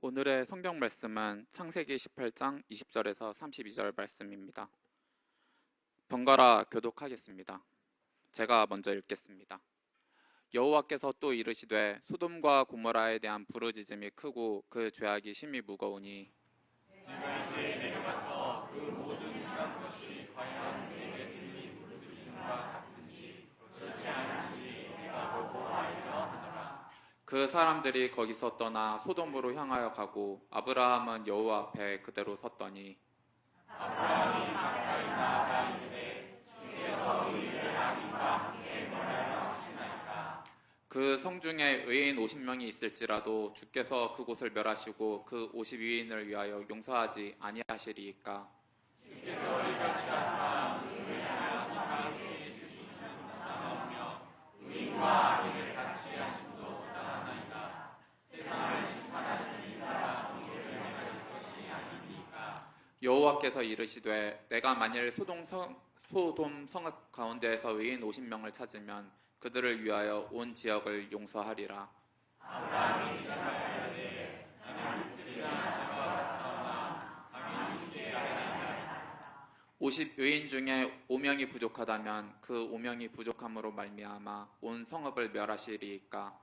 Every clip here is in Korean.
오늘의 성경 말씀은 창세기 18장 20절에서 32절 말씀입니다. 번갈아 교독하겠습니다. 제가 먼저 읽겠습니다. 여호와께서 또 이르시되 소돔과 고모라에 대한 부르짖음이 크고 그 죄악이 심히 무거우니 내가 이제 내려가서 그 모든 행한 것이 과연 내게 들리 부르짖음과 같은지 그렇지 않은지 내가 보고 알려 하노라. 그 사람들이 거기서 떠나 소돔으로 향하여 가고 아브라함은 여호와 앞에 그대로 섰더니 아브라함이 가까이 나아가 이르되 주께서 의인을 악인과 함께 멀어야 하시나이까. 그 성 중에 의인 50명이 있을지라도 주께서 그곳을 멸하시고 그 52인을 위하여 용서하지 아니하시리이까. 주께서 이같이 하사 의인을 향하여 함께 해주시는 나오며 의인과 악인을 같이 하심도 나나이다. 세상을 심판하시는 이가 정의를 행하실 것이 아니니까. 여호와께서 이르시되 내가 만일 소돔 성읍 가운데에서 의인 50명을 찾으면 그들을 위하여 온 지역을 용서하리라. 아브라함이 대답하되 나는 그들이나 잡아왔사오나 감히 주께 아뢰나이다. 50 의인 중에 5명이 부족하다면 그 5명이 부족함으로 말미암아 온 성읍을 멸하시리이까.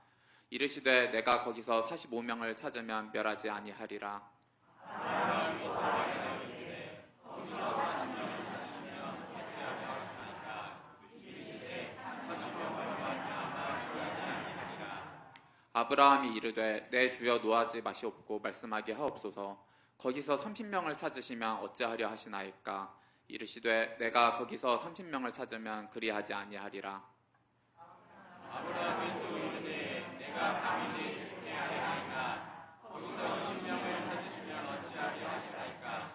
이르시되 내가 거기서 45명을 찾으면 멸하지 아니하리라. 아브라함이 또 아뢰나이되 거기서 40명을 찾으면 어찌 하겠나이까. 이르시되 40명을 말미암아 멸하지 아니하리라. 아브라함이 이르되 내 주여 노하지 마시옵고 말씀하게 하옵소서. 거기서 30명을 찾으시면 어찌하려 하시나이까. 이르시되 내가 거기서 30명을 찾으면 그리하지 아니하리라. 아브라함이 또 이르되 내가 감히 내 주께 아뢰나이다. 거기서 20명을 찾으시면 어찌하려 하시나이까.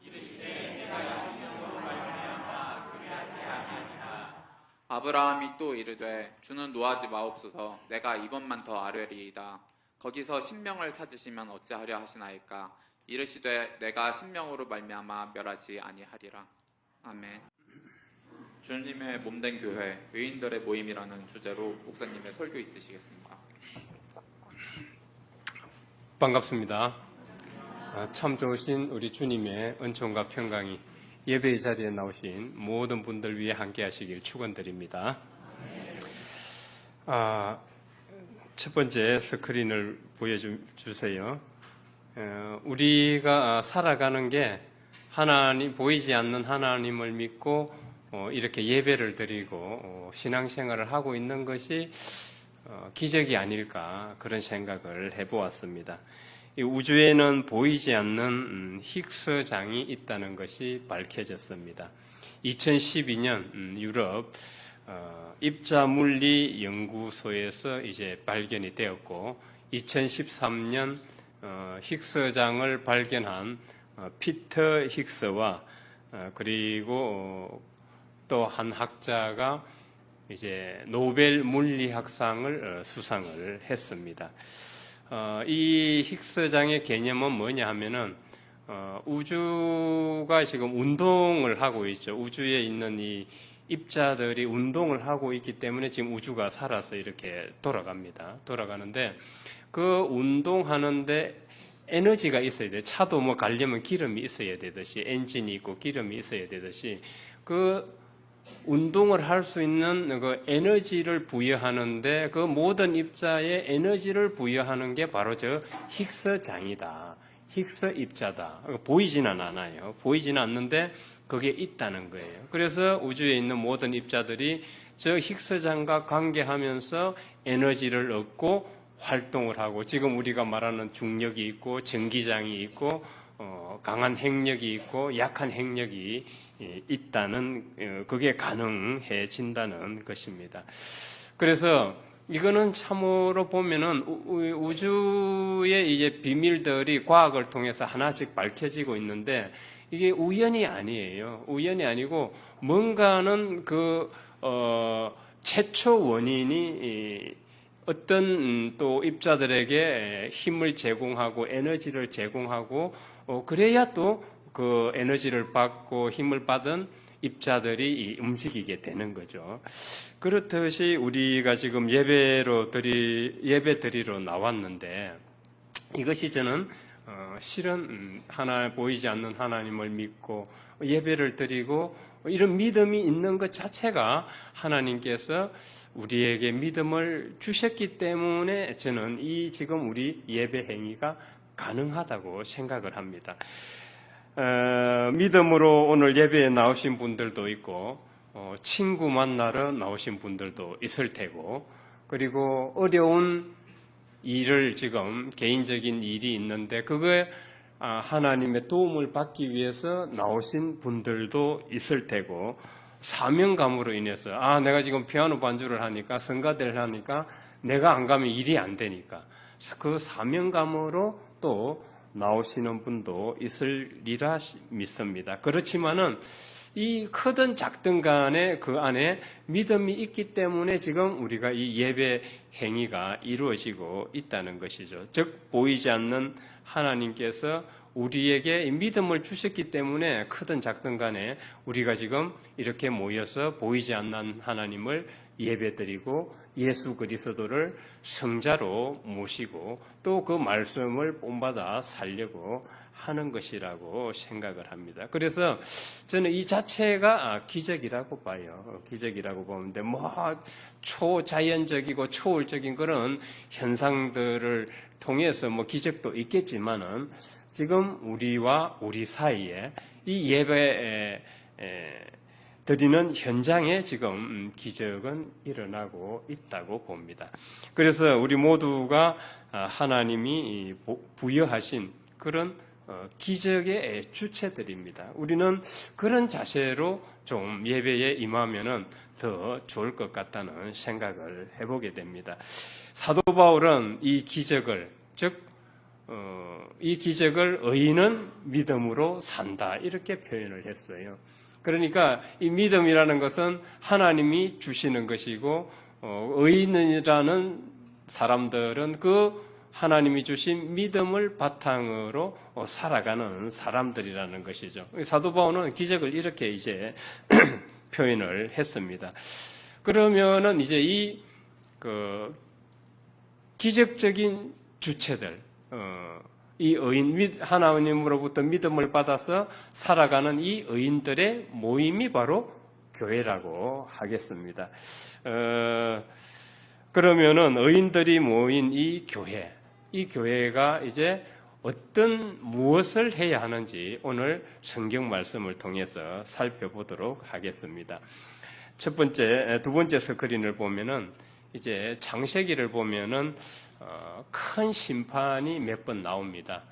이르시되 내가 20명으로 말미암아 그리하지 아니하리라. 아브라함이 또 이르되 주는 노하지 마옵소서. 내가 이번만 더 아뢰리이다. 거기서 10명을 찾으시면 어찌하려 하시나이까. 이르시되 내가 10명으로 말미암아 멸하지 아니하리라. 아멘. 주님의 몸된 교회 의인들의 모임이라는 주제로 목사님의 설교 있으시겠습니다. 반갑습니다. 참 좋으신 우리 주님의 은총과 평강이 예배의 자리에 나오신 모든 분들 위해 함께 하시길 축원드립니다. 첫 번째 스크린을 보여주세요. 우리가 살아가는 게 하나님, 보이지 않는 하나님을 믿고 이렇게 예배를 드리고 신앙생활을 하고 있는 것이 기적이 아닐까 그런 생각을 해보았습니다. 이 우주에는 보이지 않는 힉스장이 있다는 것이 밝혀졌습니다. 2012년 유럽 입자물리 연구소에서 이제 발견이 되었고 2013년 힉스장을 발견한 피터 힉스와 그리고 또 한 학자가 이제 노벨 물리학상을 수상을 했습니다. 이 힉스장의 개념은 뭐냐 하면은 우주가 지금 운동을 하고 있죠. 우주에 있는 이 입자들이 운동을 하고 있기 때문에 지금 우주가 살아서 이렇게 돌아갑니다. 돌아가는데 그 운동하는데 에너지가 있어야 돼요. 차도 뭐 가려면 기름이 있어야 되듯이 엔진이 있고 기름이 있어야 되듯이 그 운동을 할 수 있는 그 에너지를 부여하는데 그 모든 입자에 에너지를 부여하는 게 바로 저 힉스장이다. 힉스 입자다. 보이지는 않아요. 보이지는 않는데 그게 있다는 거예요. 그래서 우주에 있는 모든 입자들이 저 힉스장과 관계하면서 에너지를 얻고 활동을 하고 지금 우리가 말하는 중력이 있고 전기장이 있고 강한 핵력이 있고 약한 핵력이 있다는 그게 가능해진다는 것입니다. 그래서 이거는 참으로 보면은 우주의 이제 비밀들이 과학을 통해서 하나씩 밝혀지고 있는데 이게 우연이 아니에요. 우연이 아니고 뭔가는 최초 원인이 어떤 또 입자들에게 힘을 제공하고 에너지를 제공하고 그래야 또 그 에너지를 받고 힘을 받은 입자들이 움직이게 되는 거죠. 그렇듯이 우리가 지금 예배 드리러 나왔는데 이것이 저는 실은 하나 보이지 않는 하나님을 믿고 예배를 드리고 이런 믿음이 있는 것 자체가 하나님께서 우리에게 믿음을 주셨기 때문에 저는 이 지금 우리 예배 행위가 가능하다고 생각을 합니다. 믿음으로 오늘 예배에 나오신 분들도 있고 친구 만나러 나오신 분들도 있을 테고, 그리고 어려운 일을 지금 개인적인 일이 있는데 그거에 하나님의 도움을 받기 위해서 나오신 분들도 있을 테고, 사명감으로 인해서 내가 지금 피아노 반주를 하니까 성가대를 하니까 내가 안 가면 일이 안 되니까 그 사명감으로 또 나오시는 분도 있으리라 믿습니다. 그렇지만은 이 크든 작든 간에 그 안에 믿음이 있기 때문에 지금 우리가 이 예배 행위가 이루어지고 있다는 것이죠. 즉 보이지 않는 하나님께서 우리에게 믿음을 주셨기 때문에 크든 작든 간에 우리가 지금 이렇게 모여서 보이지 않는 하나님을 예배드리고 예수 그리스도를 성자로 모시고 또 그 말씀을 본받아 살려고 하는 것이라고 생각을 합니다. 그래서 저는 이 자체가 기적이라고 봐요. 기적이라고 보는데 초자연적이고 초월적인 그런 현상들을 통해서 기적도 있겠지만은 지금 우리와 우리 사이에 이 예배 드리는 현장에 지금 기적은 일어나고 있다고 봅니다. 그래서 우리 모두가 하나님이 부여하신 그런 기적의 주체들입니다. 우리는 그런 자세로 좀 예배에 임하면은 더 좋을 것 같다는 생각을 해보게 됩니다. 사도 바울은 이 기적을, 이 기적을 의인은 믿음으로 산다 이렇게 표현을 했어요. 그러니까 이 믿음이라는 것은 하나님이 주시는 것이고 의인이라는 사람들은 그 하나님이 주신 믿음을 바탕으로 살아가는 사람들이라는 것이죠. 사도 바울은 기적을 이렇게 이제 표현을 했습니다. 그러면은 이제 이 기적적인 주체들, 이 의인, 하나님으로부터 믿음을 받아서 살아가는 이 의인들의 모임이 바로 교회라고 하겠습니다. 그러면은 의인들이 모인 이 교회가 이제 무엇을 해야 하는지 오늘 성경 말씀을 통해서 살펴보도록 하겠습니다. 두 번째 스크린을 보면은 이제 창세기를 보면은 큰 심판이 몇 번 나옵니다.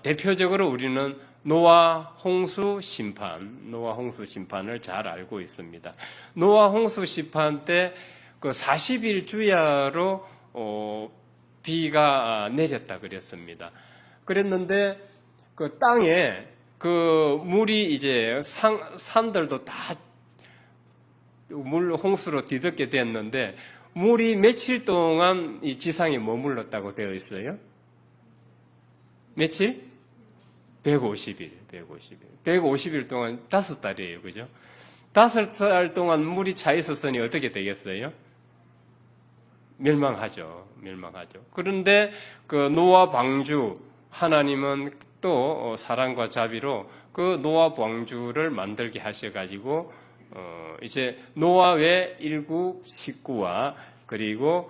대표적으로 우리는 노아 홍수 심판을 잘 알고 있습니다. 노아 홍수 심판 때 그 40일 주야로 비가 내렸다 그랬습니다. 그랬는데 그 땅에 그 물이 이제 산들도 다 물 홍수로 뒤덮게 됐는데 물이 며칠 동안 이 지상에 머물렀다고 되어 있어요? 며칠? 150일. 150일 동안 5달이에요. 그죠? 5달 동안 물이 차 있었으니 어떻게 되겠어요? 멸망하죠. 그런데 그 노아 방주, 하나님은 또 사랑과 자비로 그 노아 방주를 만들게 하셔가지고 이제 노아 외 일구 식구와 그리고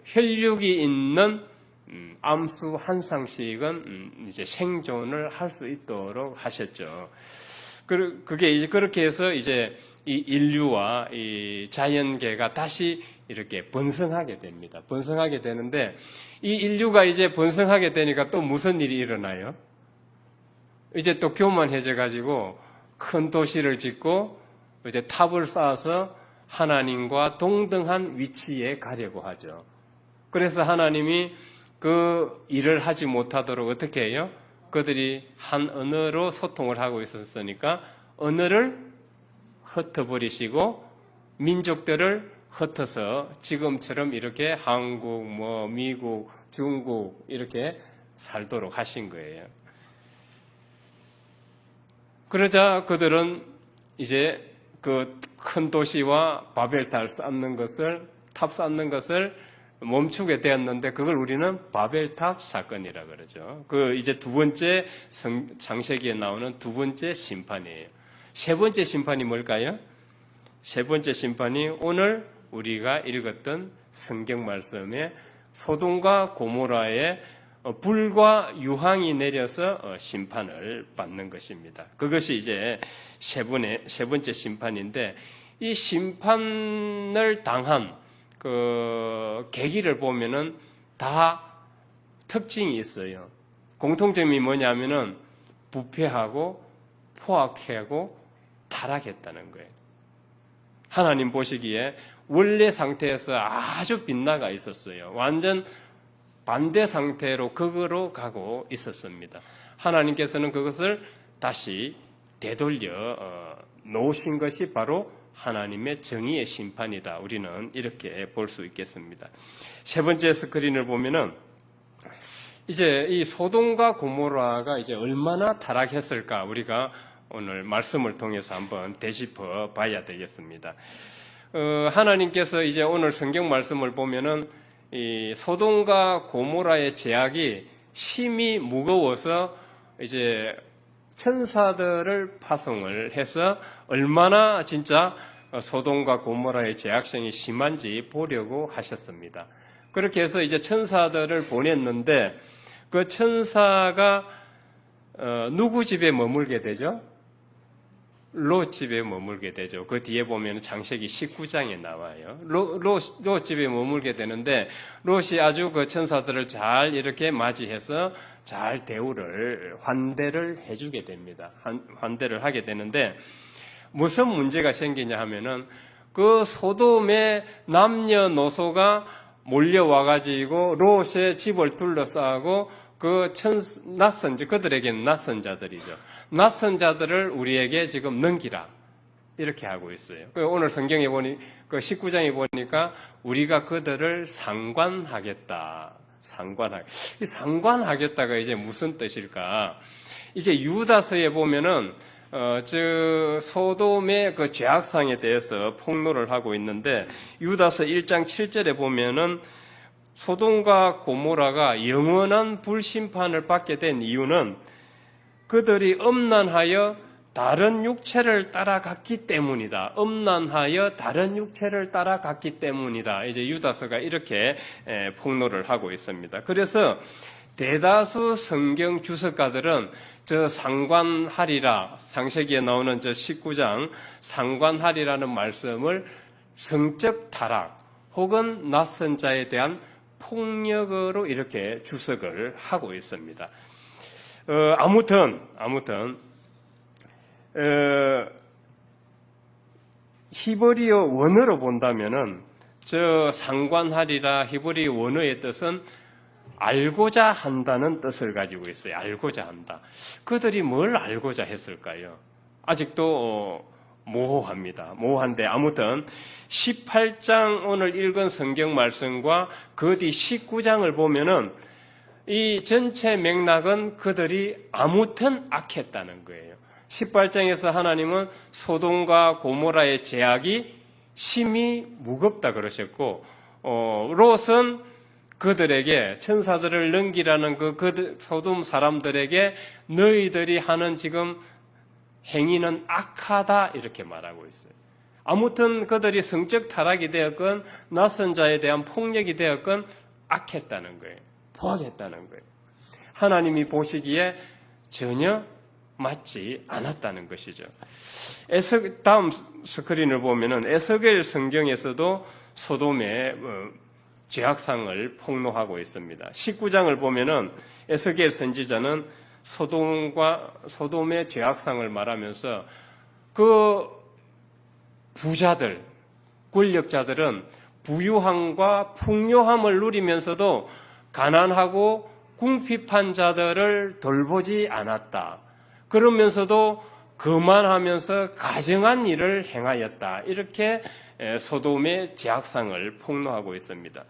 혈육이 있는 암수 한 쌍씩은 이제 생존을 할 수 있도록 하셨죠. 그게 이제 그렇게 해서 이제 이 인류와 이 자연계가 다시 이렇게 번성하게 됩니다. 번성하게 되는데 이 인류가 이제 번성하게 되니까 또 무슨 일이 일어나요? 이제 또 교만해져 가지고 큰 도시를 짓고 이제 탑을 쌓아서 하나님과 동등한 위치에 가려고 하죠. 그래서 하나님이 그 일을 하지 못하도록 어떻게 해요? 그들이 한 언어로 소통을 하고 있었으니까 언어를 흩어버리시고 민족들을 흩어서 지금처럼 이렇게 한국, 미국, 중국 이렇게 살도록 하신 거예요. 그러자 그들은 이제 그 큰 도시와 바벨탑 쌓는 것을 멈추게 되었는데 그걸 우리는 바벨탑 사건이라 그러죠. 그 이제 두 번째 창세기에 나오는 두 번째 심판이에요. 세 번째 심판이 뭘까요? 세 번째 심판이 오늘 우리가 읽었던 성경 말씀에 소돔과 고모라에 불과 유황이 내려서 심판을 받는 것입니다. 그것이 이제 세 번째 심판인데 이 심판을 당한 그 계기를 보면은 다 특징이 있어요. 공통점이 뭐냐면은 부패하고 포악하고 타락했다는 거예요. 하나님 보시기에 원래 상태에서 아주 빗나가 있었어요. 완전 반대 상태로 극으로 가고 있었습니다. 하나님께서는 그것을 다시 되돌려 놓으신 것이 바로 하나님의 정의의 심판이다. 우리는 이렇게 볼 수 있겠습니다. 세 번째 스크린을 보면은 이제 이 소돔과 고모라가 이제 얼마나 타락했을까 우리가 오늘 말씀을 통해서 한번 되짚어 봐야 되겠습니다. 하나님께서 이제 오늘 성경 말씀을 보면은 이 소돔과 고모라의 죄악이 심히 무거워서 이제 천사들을 파송을 해서 얼마나 진짜 소돔과 고모라의 죄악성이 심한지 보려고 하셨습니다. 그렇게 해서 이제 천사들을 보냈는데 그 천사가 누구 집에 머물게 되죠? 롯 집에 머물게 되죠. 그 뒤에 보면 창세기 19장에 나와요. 롯 집에 머물게 되는데 롯이 아주 그 천사들을 잘 이렇게 맞이해서 잘 환대를 해주게 됩니다. 환대를 하게 되는데 무슨 문제가 생기냐 하면은 그 소돔의 남녀노소가 몰려와가지고 롯의 집을 둘러싸고 그들에게는 낯선 자들이죠. 낯선 자들을 우리에게 지금 넘기라. 이렇게 하고 있어요. 오늘 성경에 보니, 19장에 보니까 우리가 그들을 상관하겠다. 이 상관하겠다가 이제 무슨 뜻일까? 이제 유다서에 보면은, 소돔의 그 죄악상에 대해서 폭로를 하고 있는데, 유다서 1장 7절에 보면은, 소돔과 고모라가 영원한 불심판을 받게 된 이유는 그들이 음란하여 다른 육체를 따라갔기 때문이다. 음란하여 다른 육체를 따라갔기 때문이다. 이제 유다서가 이렇게 폭로를 하고 있습니다. 그래서 대다수 성경 주석가들은 저 상관하리라, 창세기에 나오는 저 19장 상관하리라는 말씀을 성적 타락 혹은 낯선 자에 대한 폭력으로 이렇게 주석을 하고 있습니다. 아무튼 히브리어 원어로 본다면은 저 상관하리라 히브리 원어의 뜻은 알고자 한다는 뜻을 가지고 있어요. 알고자 한다. 그들이 뭘 알고자 했을까요? 아직도 모호한데 아무튼 18장 오늘 읽은 성경 말씀과 그 뒤 19장을 보면은 이 전체 맥락은 그들이 아무튼 악했다는 거예요. 18장에서 하나님은 소돔과 고모라의 죄악이 심히 무겁다 그러셨고 롯은 그들에게 천사들을 넘기라는 그 소돔 사람들에게 너희들이 하는 지금 행위는 악하다 이렇게 말하고 있어요. 아무튼 그들이 성적 타락이 되었건 낯선 자에 대한 폭력이 되었건 악했다는 거예요. 포악했다는 거예요. 하나님이 보시기에 전혀 맞지 않았다는 것이죠. 다음 스크린을 보면은 에스겔 성경에서도 소돔의 죄악상을 폭로하고 있습니다. 19장을 보면은 에스겔 선지자는 소돔의 죄악상을 말하면서 그 부자들, 권력자들은 부유함과 풍요함을 누리면서도 가난하고 궁핍한 자들을 돌보지 않았다. 그러면서도 거만하면서 가증한 일을 행하였다. 이렇게 소돔의 죄악상을 폭로하고 있습니다.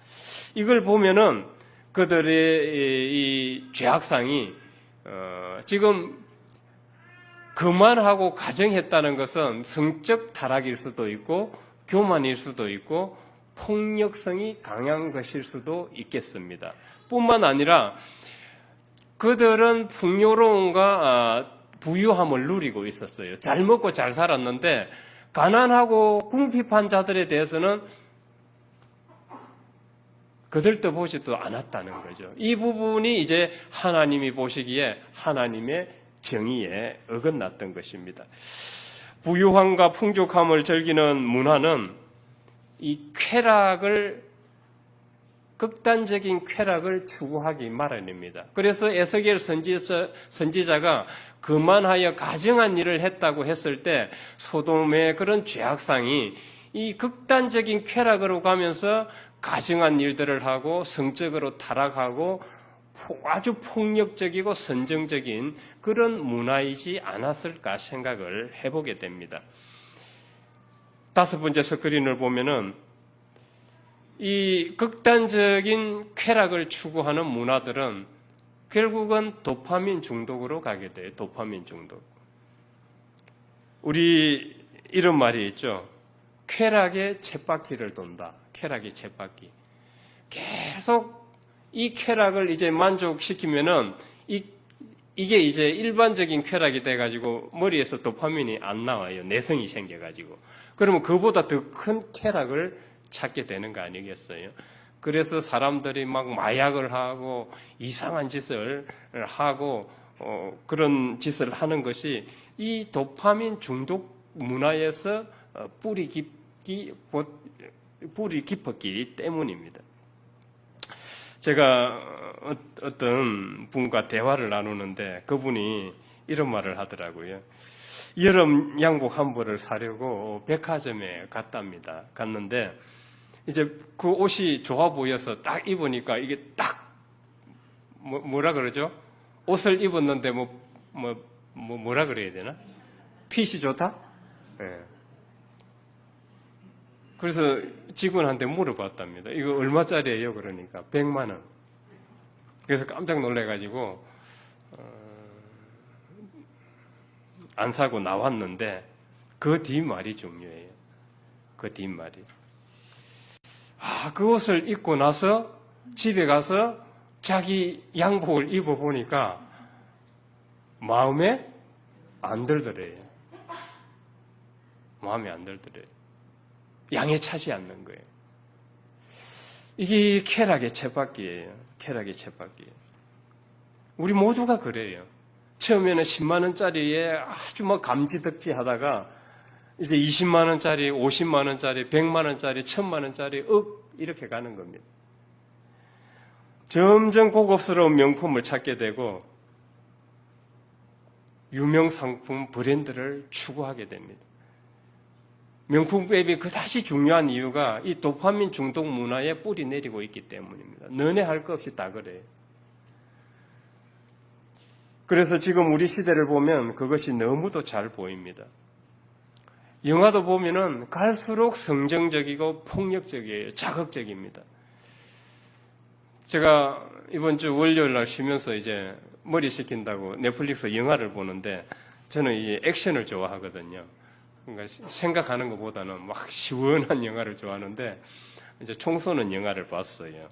이걸 보면은 그들의 이 죄악상이 지금 거만하고 가증했다는 것은 성적 타락일 수도 있고 교만일 수도 있고 폭력성이 강한 것일 수도 있겠습니다. 뿐만 아니라 그들은 풍요로움과 부유함을 누리고 있었어요. 잘 먹고 잘 살았는데 가난하고 궁핍한 자들에 대해서는 그들도 보지도 않았다는 거죠. 이 부분이 이제 하나님이 보시기에 하나님의 정의에 어긋났던 것입니다. 부유함과 풍족함을 즐기는 문화는 이 극단적인 쾌락을 추구하기 마련입니다. 그래서 에스겔 선지자가 그만하여 가증한 일을 했다고 했을 때 소돔의 그런 죄악상이 이 극단적인 쾌락으로 가면서 가증한 일들을 하고 성적으로 타락하고 아주 폭력적이고 선정적인 그런 문화이지 않았을까 생각을 해보게 됩니다. 5번째 스크린을 보면은 이 극단적인 쾌락을 추구하는 문화들은 결국은 도파민 중독으로 가게 돼요. 도파민 중독. 우리 이런 말이 있죠. 쾌락의 쳇바퀴를 돈다. 쾌락의 쳇바퀴. 계속 이 쾌락을 이제 만족시키면은 이게 이제 일반적인 쾌락이 돼가지고 머리에서 도파민이 안 나와요. 내성이 생겨가지고. 그러면 그보다 더 큰 쾌락을 찾게 되는 거 아니겠어요? 그래서 사람들이 막 마약을 하고 이상한 짓을 하고 그런 짓을 하는 것이 이 도파민 중독 문화에서 뿌리 깊었기 때문입니다. 제가 어떤 분과 대화를 나누는데 그분이 이런 말을 하더라고요. 여름 양복 한 벌을 사려고 백화점에 갔는데 이제 그 옷이 좋아 보여서 딱 입으니까 이게 딱 뭐라 그러죠? 옷을 입었는데 뭐라 그래야 되나? 핏이 좋다? 네. 그래서 직원한테 물어봤답니다. 이거 얼마짜리예요? 그러니까 100만 원. 그래서 깜짝 놀래가지고 안 사고 나왔는데 그 뒷말이 중요해요. 그 뒷말이. 그 옷을 입고 나서 집에 가서 자기 양복을 입어보니까 마음에 안 들더래요. 마음에 안 들더래요. 양에 차지 않는 거예요. 이게 쾌락의 쳇바퀴예요. 쾌락의 쳇바퀴. 우리 모두가 그래요. 처음에는 10만 원짜리에 아주 감지덕지 하다가 이제 20만 원짜리, 50만 원짜리, 100만 원짜리, 1000만 원짜리, 이렇게 가는 겁니다. 점점 고급스러운 명품을 찾게 되고 유명 상품, 브랜드를 추구하게 됩니다. 명품백이 그다지 중요한 이유가 이 도파민 중독 문화에 뿌리 내리고 있기 때문입니다. 너네 할 거 없이 다 그래요. 그래서 지금 우리 시대를 보면 그것이 너무도 잘 보입니다. 영화도 보면은 갈수록 성정적이고 폭력적이에요. 자극적입니다. 제가 이번 주 월요일 날 쉬면서 이제 머리 식힌다고 넷플릭스 영화를 보는데 저는 이 액션을 좋아하거든요. 그러니까 생각하는 것보다는 막 시원한 영화를 좋아하는데 이제 총 쏘는 영화를 봤어요.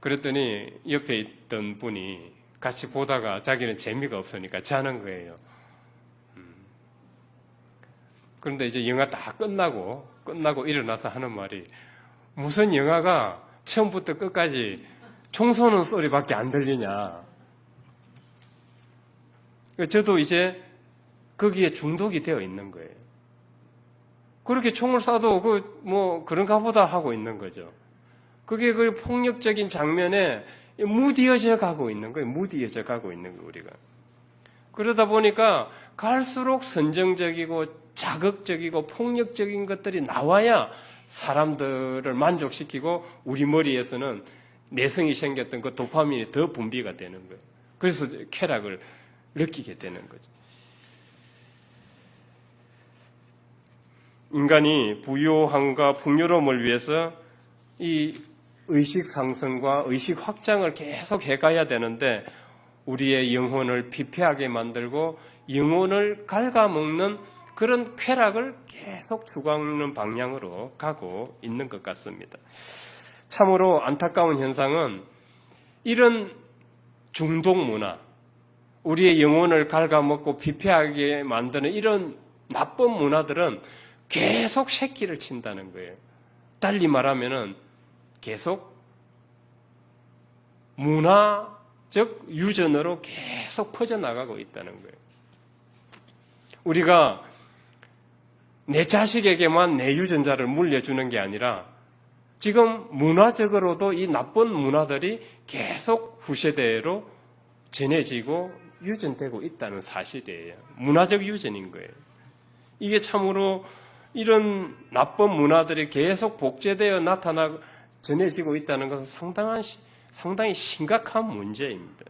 그랬더니 옆에 있던 분이 같이 보다가 자기는 재미가 없으니까 자는 거예요. 그런데 이제 영화 다 끝나고 일어나서 하는 말이 무슨 영화가 처음부터 끝까지 총 쏘는 소리밖에 안 들리냐. 저도 이제 거기에 중독이 되어 있는 거예요. 그렇게 총을 쏴도 그런가 보다 하고 있는 거죠. 그게 그 폭력적인 장면에 무디어져 가고 있는 거예요. 무디어져 가고 있는 거예요, 우리가. 그러다 보니까 갈수록 선정적이고 자극적이고 폭력적인 것들이 나와야 사람들을 만족시키고 우리 머리에서는 내성이 생겼던 그 도파민이 더 분비가 되는 거예요. 그래서 쾌락을 느끼게 되는 거죠. 인간이 부유함과 풍요로움을 위해서 이 의식 상승과 의식 확장을 계속 해가야 되는데 우리의 영혼을 피폐하게 만들고 영혼을 갉아먹는 그런 쾌락을 계속 추구하는 방향으로 가고 있는 것 같습니다. 참으로 안타까운 현상은 이런 중독 문화, 우리의 영혼을 갉아먹고 피폐하게 만드는 이런 나쁜 문화들은 계속 새끼를 친다는 거예요. 달리 말하면은 계속 문화적 유전으로 계속 퍼져나가고 있다는 거예요. 우리가 내 자식에게만 내 유전자를 물려주는 게 아니라 지금 문화적으로도 이 나쁜 문화들이 계속 후세대로 전해지고 유전되고 있다는 사실이에요. 문화적 유전인 거예요. 이게 참으로 이런 나쁜 문화들이 계속 복제되어 나타나고 전해지고 있다는 것은 상당히 심각한 문제입니다.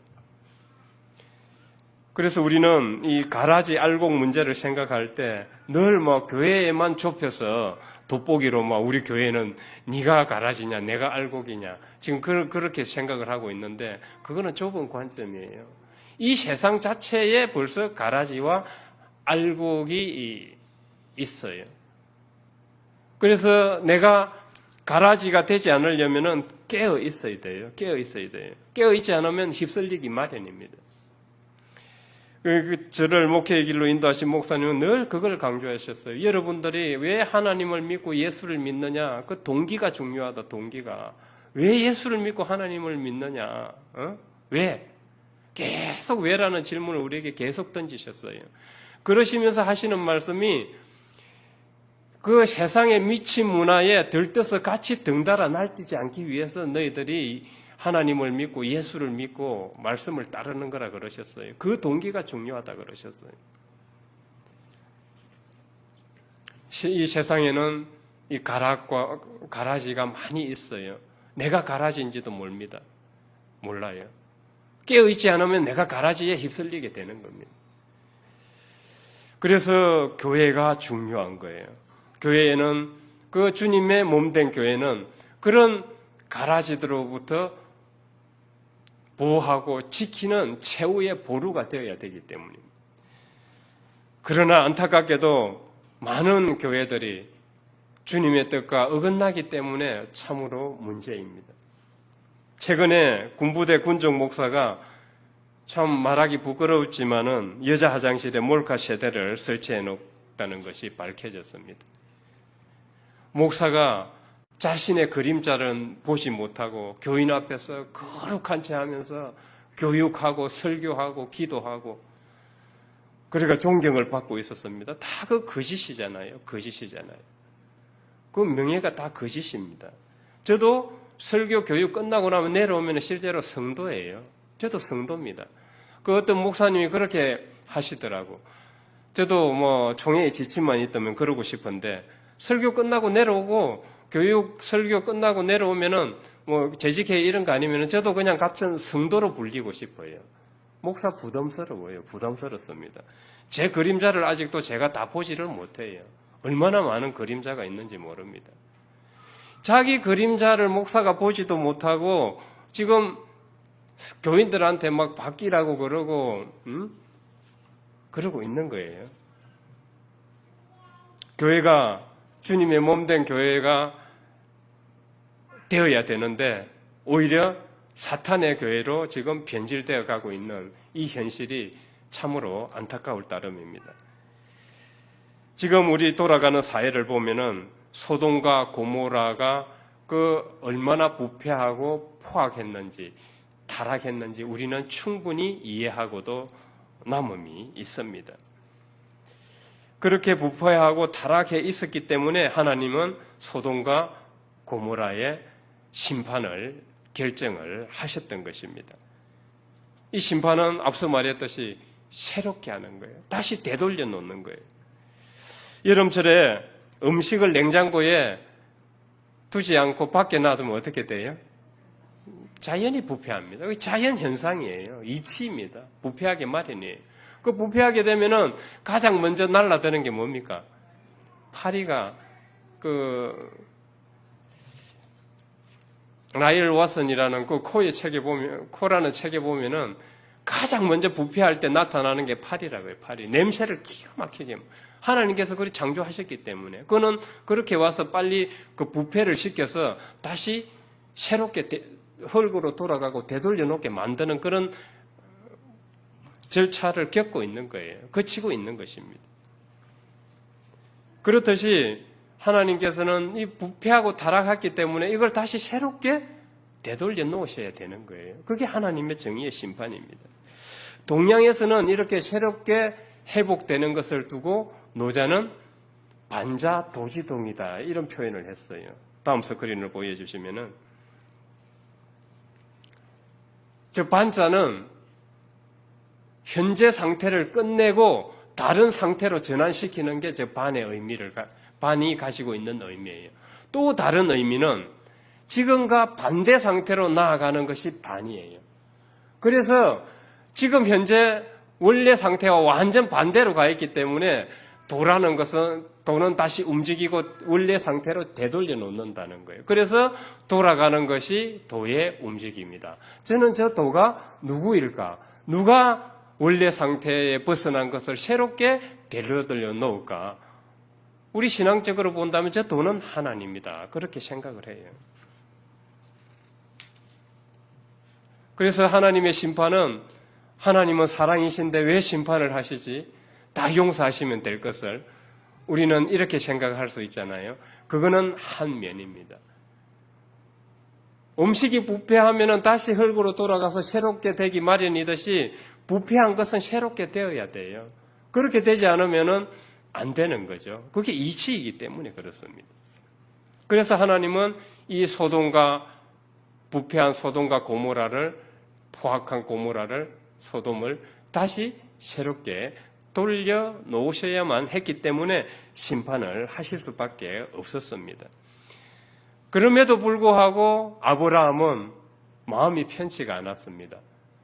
그래서 우리는 이 가라지 알곡 문제를 생각할 때 늘 뭐 교회에만 좁혀서 돋보기로 막 우리 교회는 네가 가라지냐 내가 알곡이냐 지금 그렇게 생각을 하고 있는데 그거는 좁은 관점이에요. 이 세상 자체에 벌써 가라지와 알곡이 있어요. 그래서 내가 가라지가 되지 않으려면은 깨어 있어야 돼요. 깨어 있어야 돼요. 깨어 있지 않으면 휩쓸리기 마련입니다. 저를 목회의 길로 인도하신 목사님은 늘 그걸 강조하셨어요. 여러분들이 왜 하나님을 믿고 예수를 믿느냐? 그 동기가 중요하다, 동기가. 왜 예수를 믿고 하나님을 믿느냐? 왜? 계속 왜라는 질문을 우리에게 계속 던지셨어요. 그러시면서 하시는 말씀이 그 세상의 미친 문화에 들떠서 같이 등달아 날뛰지 않기 위해서 너희들이 하나님을 믿고 예수를 믿고 말씀을 따르는 거라 그러셨어요. 그 동기가 중요하다 그러셨어요. 이 세상에는 이 가락과 가라지가 많이 있어요. 내가 가라지인지도 모릅니다. 몰라요. 깨어있지 않으면 내가 가라지에 휩쓸리게 되는 겁니다. 그래서 교회가 중요한 거예요. 교회에는 그 주님의 몸된 교회는 그런 가라지들로부터 보호하고 지키는 최후의 보루가 되어야 되기 때문입니다. 그러나 안타깝게도 많은 교회들이 주님의 뜻과 어긋나기 때문에 참으로 문제입니다. 최근에 군부대 군종 목사가 참 말하기 부끄럽지만은 여자 화장실에 몰카 세대를 설치해 놓았다는 것이 밝혀졌습니다. 목사가 자신의 그림자를 보지 못하고 교인 앞에서 거룩한 채 하면서 교육하고 설교하고 기도하고 그러니까 존경을 받고 있었습니다. 다 그 거짓이잖아요. 거짓이잖아요. 그 명예가 다 거짓입니다. 저도 설교 교육 끝나고 나면 내려오면 실제로 성도예요. 저도 성도입니다. 그 어떤 목사님이 그렇게 하시더라고. 저도 뭐 총회에 지침만 있다면 그러고 싶은데 설교 끝나고 내려오고 교육 설교 끝나고 내려오면은 뭐 재직회 이런 거 아니면은 저도 그냥 같은 성도로 불리고 싶어요. 목사 부담스러워요. 부담스럽습니다. 제 그림자를 아직도 제가 다 보지를 못해요. 얼마나 많은 그림자가 있는지 모릅니다. 자기 그림자를 목사가 보지도 못하고 지금 교인들한테 막 바뀌라고 그러고 그러고 있는 거예요. 교회가 주님의 몸된 교회가 되어야 되는데 오히려 사탄의 교회로 지금 변질되어 가고 있는 이 현실이 참으로 안타까울 따름입니다. 지금 우리 돌아가는 사회를 보면은 소돔과 고모라가 그 얼마나 부패하고 포악했는지 타락했는지 우리는 충분히 이해하고도 남음이 있습니다. 그렇게 부패하고 타락해 있었기 때문에 하나님은 소돔과 고모라의 심판을 결정을 하셨던 것입니다. 이 심판은 앞서 말했듯이 새롭게 하는 거예요. 다시 되돌려 놓는 거예요. 여름철에 음식을 냉장고에 두지 않고 밖에 놔두면 어떻게 돼요? 자연이 부패합니다. 자연 현상이에요. 이치입니다. 부패하게 마련이에요. 그 부패하게 되면은 가장 먼저 날라드는 게 뭡니까? 파리가 라이얼 왓슨이라는 그 코라는 책에 보면은 가장 먼저 부패할 때 나타나는 게 파리라고 해요. 파리. 냄새를 기가 막히게 하나님께서 그렇게 창조하셨기 때문에. 그는 그렇게 와서 빨리 그 부패를 시켜서 다시 새롭게 흙으로 돌아가고 되돌려 놓게 만드는 그런 절차를 겪고 있는 거예요. 거치고 있는 것입니다. 그렇듯이 하나님께서는 이 부패하고 타락했기 때문에 이걸 다시 새롭게 되돌려 놓으셔야 되는 거예요. 그게 하나님의 정의의 심판입니다. 동양에서는 이렇게 새롭게 회복되는 것을 두고 노자는 반자도지동이다 이런 표현을 했어요. 다음 스크린을 보여주시면은 저 반자는 현재 상태를 끝내고 다른 상태로 전환시키는 게 저 반이 가지고 있는 의미예요. 또 다른 의미는 지금과 반대 상태로 나아가는 것이 반이에요. 그래서 지금 현재 원래 상태와 완전 반대로 가 있기 때문에 도라는 것은 도는 다시 움직이고 원래 상태로 되돌려 놓는다는 거예요. 그래서 돌아가는 것이 도의 움직임이다. 저는 저 도가 누구일까? 누가 원래 상태에 벗어난 것을 새롭게 되돌려 놓을까? 우리 신앙적으로 본다면 저 도는 하나님이다. 그렇게 생각을 해요. 그래서 하나님의 심판은 하나님은 사랑이신데 왜 심판을 하시지? 다 용서하시면 될 것을 우리는 이렇게 생각할 수 있잖아요. 그거는 한 면입니다. 음식이 부패하면 다시 흙으로 돌아가서 새롭게 되기 마련이듯이 부패한 것은 새롭게 되어야 돼요. 그렇게 되지 않으면 안 되는 거죠. 그게 이치이기 때문에 그렇습니다. 그래서 하나님은 이 부패한 소돔과 고모라를 포악한 소돔을 다시 새롭게 돌려 놓으셔야만 했기 때문에 심판을 하실 수밖에 없었습니다. 그럼에도 불구하고 아브라함은 마음이 편치가 않았습니다.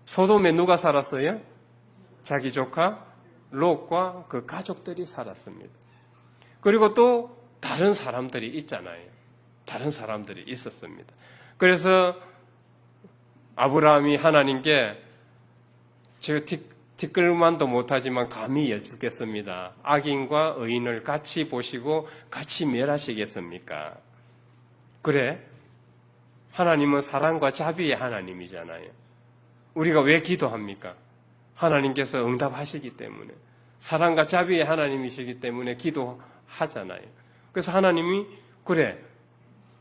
소돔에 누가 살았어요? 자기 조카 롯과 그 가족들이 살았습니다. 그리고 또 다른 사람들이 있잖아요. 다른 사람들이 있었습니다. 그래서 아브라함이 하나님께 제가 티끌만도 못하지만 감히 여쭙겠습니다. 악인과 의인을 같이 보시고 같이 멸하시겠습니까? 그래? 하나님은 사랑과 자비의 하나님이잖아요. 우리가 왜 기도합니까? 하나님께서 응답하시기 때문에. 사랑과 자비의 하나님이시기 때문에 기도하잖아요. 그래서 하나님이 그래,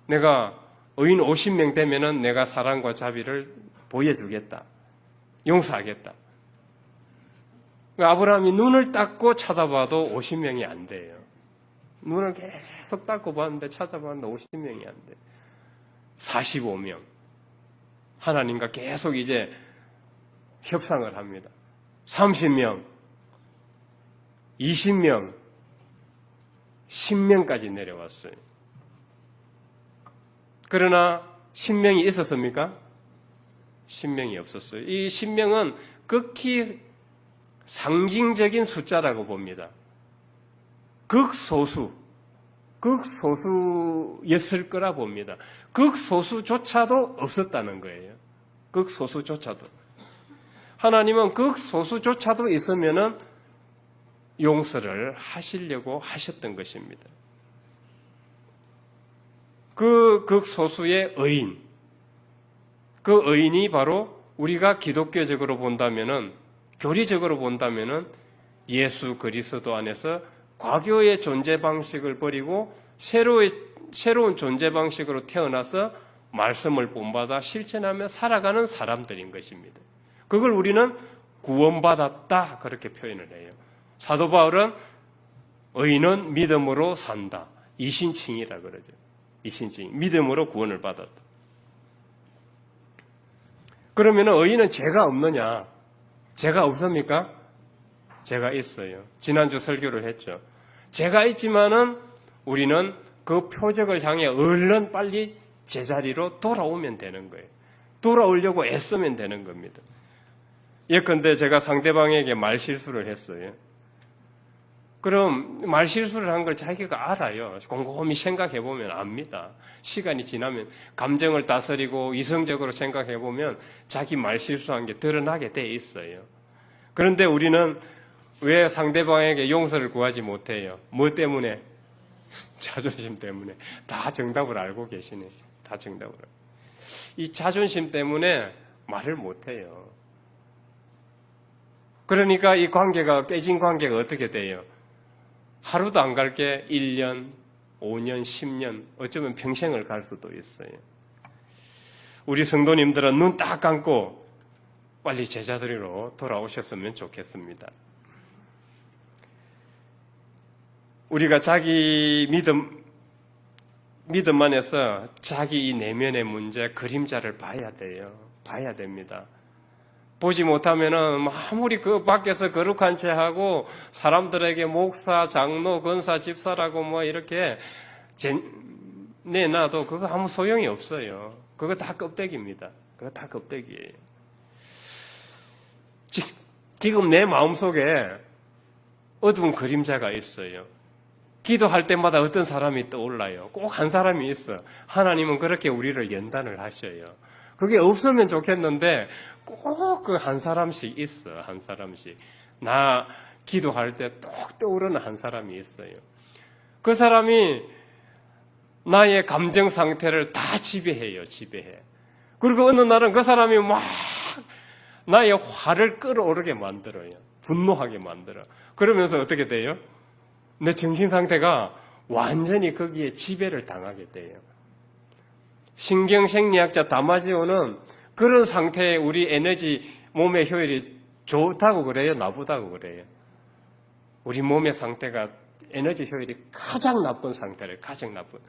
내가 의인 50명 되면은 내가 사랑과 자비를 보여주겠다. 용서하겠다. 아브라함이 눈을 닦고 찾아봐도 50명이 안 돼요. 눈을 계속 닦고 봤는데 찾아봤는데 50명이 안 돼요. 45명. 하나님과 계속 이제 협상을 합니다. 30명, 20명, 10명까지 내려왔어요. 그러나 10명이 있었습니까? 10명이 없었어요. 이 10명은 극히 상징적인 숫자라고 봅니다. 극소수였을 거라 봅니다. 극소수조차도 없었다는 거예요. 극소수조차도. 하나님은 극소수조차도 있으면은 용서를 하시려고 하셨던 것입니다. 그 극소수의 의인, 그 의인이 바로 우리가 기독교적으로 본다면은, 교리적으로 본다면은 예수 그리스도 안에서 과거의 존재 방식을 버리고 새로운 존재 방식으로 태어나서 말씀을 본받아 실천하며 살아가는 사람들인 것입니다. 그걸 우리는 구원받았다 그렇게 표현을 해요. 사도 바울은 의인은 믿음으로 산다. 이신칭이라 그러죠. 이신칭. 믿음으로 구원을 받았다. 그러면 의인은 죄가 없느냐? 죄가 없습니까? 죄가 있어요. 지난주 설교를 했죠. 죄가 있지만은 우리는 그 표적을 향해 얼른 빨리 제자리로 돌아오면 되는 거예요. 돌아오려고 애쓰면 되는 겁니다. 예컨대 제가 상대방에게 말실수를 했어요. 그럼 말실수를 한 걸 자기가 알아요. 곰곰이 생각해보면 압니다. 시간이 지나면 감정을 다스리고 이성적으로 생각해보면 자기 말실수한 게 드러나게 돼 있어요. 그런데 우리는 왜 상대방에게 용서를 구하지 못해요? 뭐 때문에? 자존심 때문에. 다 정답을 알고 계시네. 다 정답을. 이 자존심 때문에 말을 못해요. 그러니까 이 관계가, 깨진 관계가 어떻게 돼요? 하루도 안 갈 게 1년, 5년, 10년, 어쩌면 평생을 갈 수도 있어요. 우리 성도님들은 눈 딱 감고 빨리 제자들로 돌아오셨으면 좋겠습니다. 우리가 자기 믿음 안에서 자기 이 내면의 문제, 그림자를 봐야 돼요. 봐야 됩니다. 보지 못하면은 아무리 그 밖에서 거룩한 채 하고 사람들에게 목사, 장로, 권사, 집사라고 뭐 이렇게 내놔도 그거 아무 소용이 없어요. 그거 다 껍데기입니다. 그거 다 껍데기예요. 지금 내 마음속에 어두운 그림자가 있어요. 기도할 때마다 어떤 사람이 떠올라요. 꼭 한 사람이 있어. 하나님은 그렇게 우리를 연단을 하셔요. 그게 없으면 좋겠는데 꼭 그 한 사람씩 있어. 한 사람씩. 나 기도할 때 똑 떠오르는 한 사람이 있어요. 그 사람이 나의 감정 상태를 다 지배해요. 지배해. 그리고 어느 날은 그 사람이 막 나의 화를 끌어오르게 만들어요. 분노하게 만들어. 그러면서 어떻게 돼요? 내 정신 상태가 완전히 거기에 지배를 당하게 돼요. 신경생리학자 다마지오는 그런 상태에 우리 에너지, 몸의 효율이 좋다고 그래요? 나쁘다고 그래요? 우리 몸의 상태가 에너지 효율이 가장 나쁜 상태를, 가장 나쁜.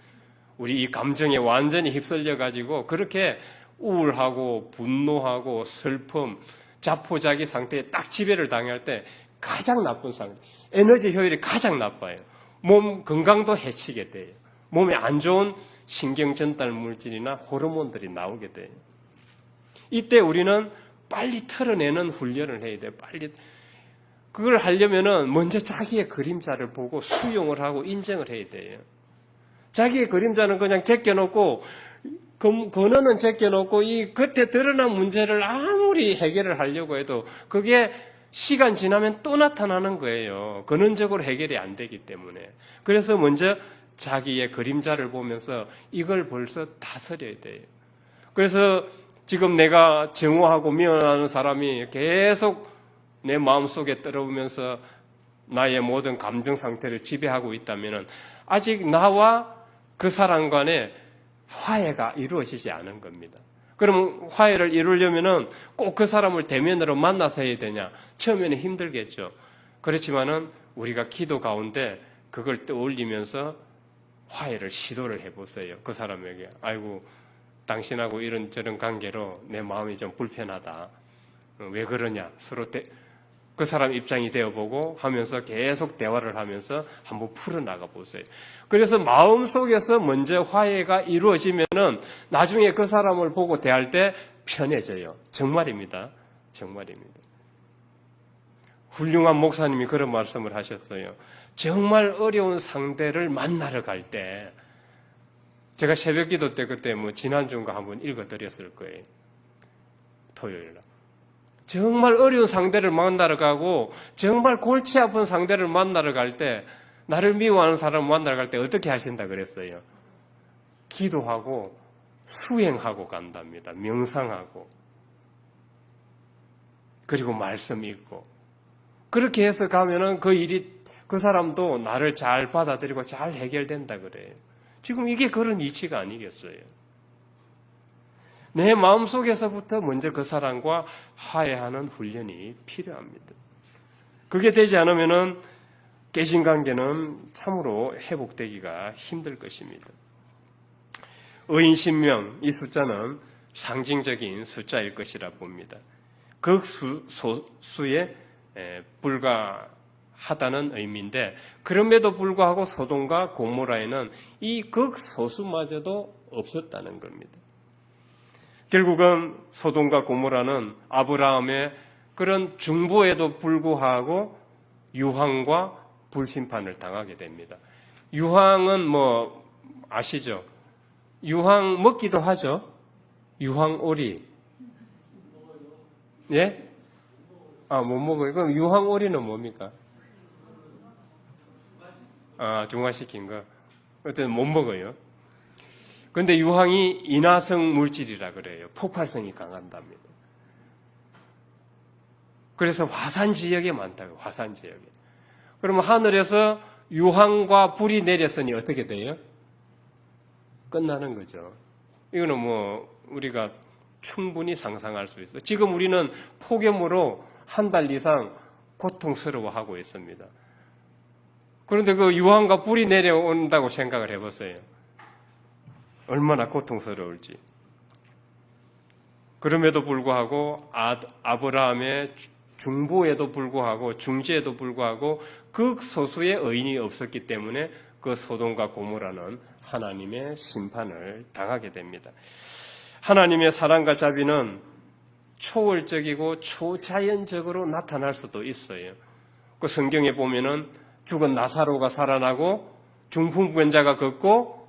우리 이 감정에 완전히 휩쓸려가지고 그렇게 우울하고 분노하고 슬픔, 자포자기 상태에 딱 지배를 당할 때 가장 나쁜 상태. 에너지 효율이 가장 나빠요. 몸 건강도 해치게 돼요. 몸에 안 좋은 신경 전달 물질이나 호르몬들이 나오게 돼요. 이때 우리는 빨리 털어내는 훈련을 해야 돼요. 빨리. 그걸 하려면은 먼저 자기의 그림자를 보고 수용을 하고 인정을 해야 돼요. 자기의 그림자는 그냥 제껴놓고, 근원은 제껴놓고, 이 겉에 드러난 문제를 아무리 해결을 하려고 해도 그게 시간 지나면 또 나타나는 거예요. 근원적으로 해결이 안 되기 때문에. 그래서 먼저 자기의 그림자를 보면서 이걸 벌써 다스려야 돼요. 그래서 지금 내가 정오하고 미워하는 사람이 계속 내 마음속에 들어오면서 나의 모든 감정 상태를 지배하고 있다면 아직 나와 그 사람 간에 화해가 이루어지지 않은 겁니다. 그럼 화해를 이루려면은 꼭 그 사람을 대면으로 만나서 해야 되냐? 처음에는 힘들겠죠. 그렇지만은 우리가 기도 가운데 그걸 떠올리면서 화해를 시도를 해보세요. 그 사람에게. 아이고, 당신하고 이런저런 관계로 내 마음이 좀 불편하다. 왜 그러냐? 서로 그 사람 입장이 되어보고 하면서 계속 대화를 하면서 한번 풀어나가 보세요. 그래서 마음속에서 먼저 화해가 이루어지면은 나중에 그 사람을 보고 대할 때 편해져요. 정말입니다. 정말입니다. 훌륭한 목사님이 그런 말씀을 하셨어요. 정말 어려운 상대를 만나러 갈 때, 제가 새벽 기도 때 그때 지난주인가 한번 읽어드렸을 거예요. 토요일 날. 정말 어려운 상대를 만나러 가고 정말 골치 아픈 상대를 만나러 갈 때, 나를 미워하는 사람을 만나러 갈 때 어떻게 하신다 그랬어요? 기도하고 수행하고 간답니다. 명상하고. 그리고 말씀 읽고. 그렇게 해서 가면은 그 사람도 나를 잘 받아들이고 잘 해결된다 그래요. 지금 이게 그런 이치가 아니겠어요? 내 마음속에서부터 먼저 그 사람과 화해하는 훈련이 필요합니다. 그게 되지 않으면은 깨진 관계는 참으로 회복되기가 힘들 것입니다. 의인 10명, 이 숫자는 상징적인 숫자일 것이라 봅니다. 극소수에 불과하다는 의미인데, 그럼에도 불구하고 소돔과 고모라에는 이 극소수마저도 없었다는 겁니다. 결국은 소돔과 고모라는 아브라함의 그런 중보에도 불구하고 유황과 불심판을 당하게 됩니다. 유황은 아시죠? 유황 먹기도 하죠? 유황오리. 예? 못 먹어요. 그럼 유황오리는 뭡니까? 중화시킨 거. 어떤 못 먹어요. 그런데 유황이 인화성 물질이라 그래요. 폭발성이 강한답니다. 그래서 화산 지역에 많다고요. 화산 지역에. 그러면 하늘에서 유황과 불이 내렸으니 어떻게 돼요? 끝나는 거죠. 이거는 뭐 우리가 충분히 상상할 수 있어요. 지금 우리는 폭염으로 한 달 이상 고통스러워하고 있습니다. 그런데 그 유황과 불이 내려온다고 생각을 해보세요. 얼마나 고통스러울지. 그럼에도 불구하고 아브라함의 중보에도 불구하고 중지에도 불구하고 극소수의 의인이 없었기 때문에 그 소돔과 고모라는 하나님의 심판을 당하게 됩니다. 하나님의 사랑과 자비는 초월적이고 초자연적으로 나타날 수도 있어요. 그 성경에 보면은 죽은 나사로가 살아나고 중풍병자가 걷고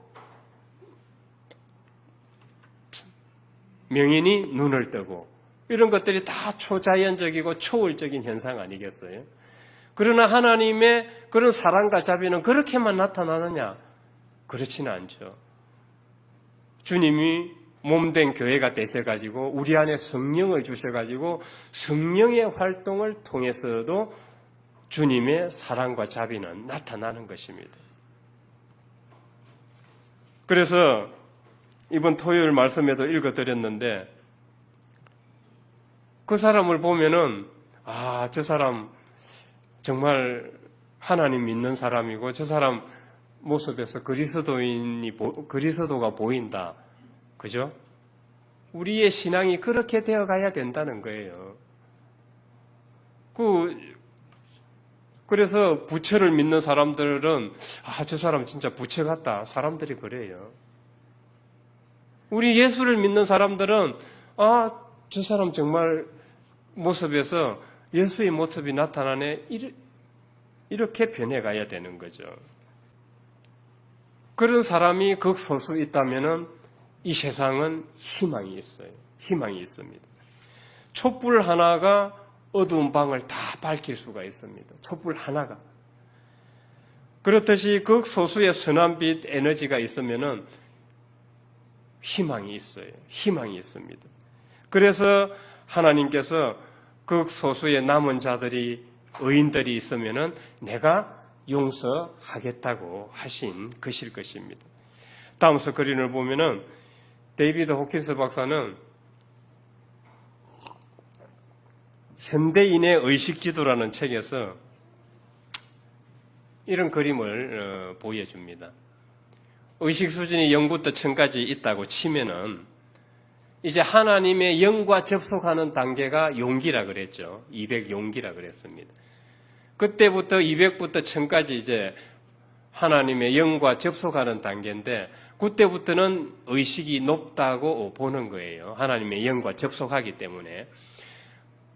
명인이 눈을 뜨고 이런 것들이 다 초자연적이고 초월적인 현상 아니겠어요? 그러나 하나님의 그런 사랑과 자비는 그렇게만 나타나느냐? 그렇지는 않죠. 주님이 몸된 교회가 되셔가지고 우리 안에 성령을 주셔가지고 성령의 활동을 통해서도 주님의 사랑과 자비는 나타나는 것입니다. 그래서 이번 토요일 말씀에도 읽어드렸는데 그 사람을 보면은 저 사람 정말 하나님 믿는 사람이고 저 사람 모습에서 그리스도가 보인다. 그죠? 우리의 신앙이 그렇게 되어 가야 된다는 거예요. 그래서 부처를 믿는 사람들은 저 사람 진짜 부처 같다. 사람들이 그래요. 우리 예수를 믿는 사람들은 저 사람 정말 모습에서 예수의 모습이 나타나네. 이렇게 변해가야 되는 거죠. 그런 사람이 극소수 있다면은 이 세상은 희망이 있어요. 희망이 있습니다. 촛불 하나가 어두운 방을 다 밝힐 수가 있습니다. 촛불 하나가. 그렇듯이 극소수의 선한 빛 에너지가 있으면은 희망이 있어요. 희망이 있습니다. 그래서 하나님께서 극소수의 남은 자들이 의인들이 있으면은 내가 용서하겠다고 하신 것일 것입니다. 다음 스크린을 보면은 데이비드 호킨스 박사는 현대인의 의식지도라는 책에서 이런 그림을 보여줍니다. 의식 수준이 0부터 1000까지 있다고 치면은 이제 하나님의 영과 접속하는 단계가 용기라 그랬죠. 200용기라 그랬습니다. 그때부터 200부터 1000까지 이제 하나님의 영과 접속하는 단계인데 그때부터는 의식이 높다고 보는 거예요. 하나님의 영과 접속하기 때문에.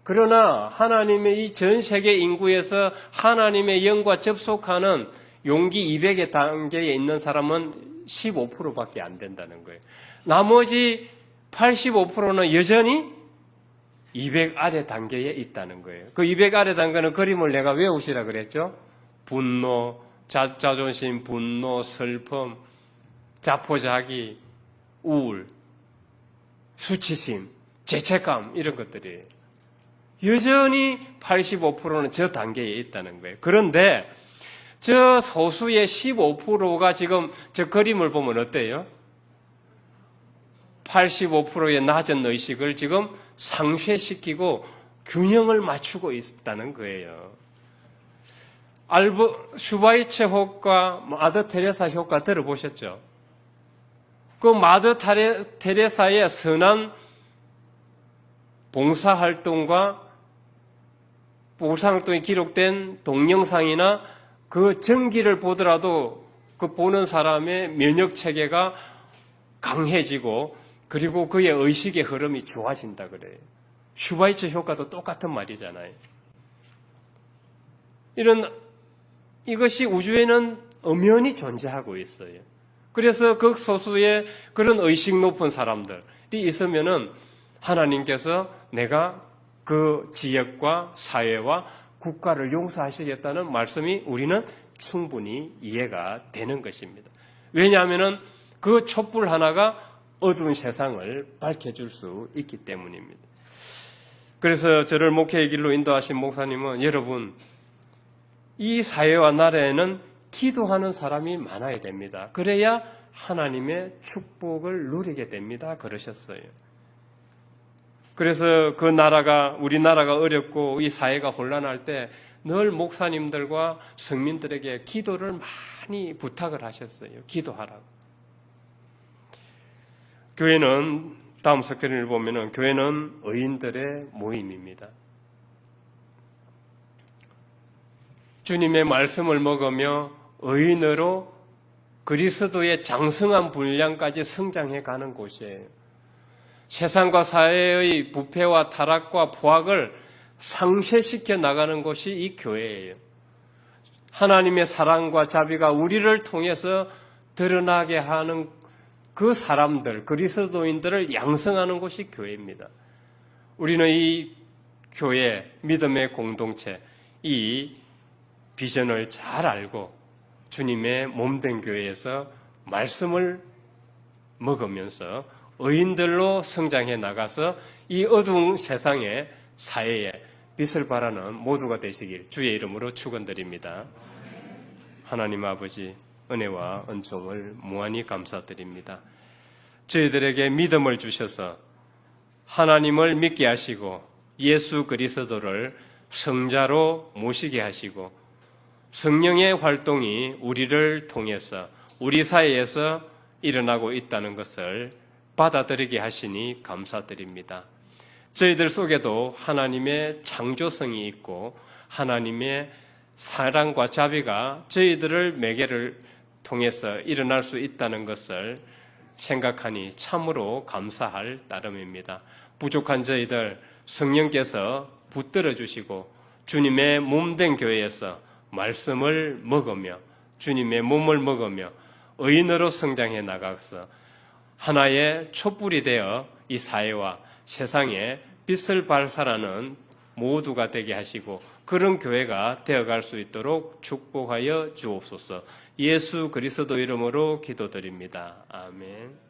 그러나 하나님의 이 전 세계 인구에서 하나님의 영과 접속하는 용기 200의 단계에 있는 사람은 15%밖에 안 된다는 거예요. 나머지 85%는 여전히 200 아래 단계에 있다는 거예요. 그 200 아래 단계는 그림을 내가 외우시라 그랬죠? 분노, 자존심, 분노, 슬픔, 자포자기, 우울, 수치심, 죄책감 이런 것들이에요. 여전히 85%는 저 단계에 있다는 거예요. 그런데 저 소수의 15%가 지금 저 그림을 보면 어때요? 85%의 낮은 의식을 지금 상쇄시키고 균형을 맞추고 있다는 거예요. 슈바이처 효과, 마더 테레사 효과 들어보셨죠? 그 마더 테레사의 선한 봉사활동과 봉사활동이 기록된 동영상이나 그 전기를 보더라도 그 보는 사람의 면역체계가 강해지고 그리고 그의 의식의 흐름이 좋아진다 그래요. 슈바이처 효과도 똑같은 말이잖아요. 이것이 우주에는 엄연히 존재하고 있어요. 그래서 극소수의 그런 의식 높은 사람들이 있으면은 하나님께서 내가 그 지역과 사회와 국가를 용서하시겠다는 말씀이 우리는 충분히 이해가 되는 것입니다. 왜냐하면 그 촛불 하나가 어두운 세상을 밝혀줄 수 있기 때문입니다. 그래서 저를 목회의 길로 인도하신 목사님은 여러분, 이 사회와 나라에는 기도하는 사람이 많아야 됩니다. 그래야 하나님의 축복을 누리게 됩니다. 그러셨어요. 그래서 그 나라가, 우리나라가 어렵고 이 사회가 혼란할 때 늘 목사님들과 성민들에게 기도를 많이 부탁을 하셨어요. 기도하라고. 교회는, 다음 석전을 보면은 교회는 의인들의 모임입니다. 주님의 말씀을 먹으며 의인으로 그리스도의 장성한 분량까지 성장해 가는 곳이에요. 세상과 사회의 부패와 타락과 포악을 상쇄시켜 나가는 곳이 이 교회예요. 하나님의 사랑과 자비가 우리를 통해서 드러나게 하는 그 사람들, 그리스도인들을 양성하는 곳이 교회입니다. 우리는 이 교회, 믿음의 공동체, 이 비전을 잘 알고 주님의 몸된 교회에서 말씀을 먹으면서 의인들로 성장해 나가서 이 어두운 세상의 사회에 빛을 발하는 모두가 되시길 주의 이름으로 축원드립니다. 하나님 아버지, 은혜와 은총을 무한히 감사드립니다. 저희들에게 믿음을 주셔서 하나님을 믿게 하시고 예수 그리스도를 성자로 모시게 하시고 성령의 활동이 우리를 통해서 우리 사회에서 일어나고 있다는 것을 받아들이게 하시니 감사드립니다. 저희들 속에도 하나님의 창조성이 있고 하나님의 사랑과 자비가 저희들을 매개를 통해서 일어날 수 있다는 것을 생각하니 참으로 감사할 따름입니다. 부족한 저희들 성령께서 붙들어 주시고 주님의 몸된 교회에서 말씀을 먹으며 주님의 몸을 먹으며 의인으로 성장해 나가서 하나의 촛불이 되어 이 사회와 세상에 빛을 발산하는 모두가 되게 하시고 그런 교회가 되어갈 수 있도록 축복하여 주옵소서. 예수 그리스도 이름으로 기도드립니다. 아멘.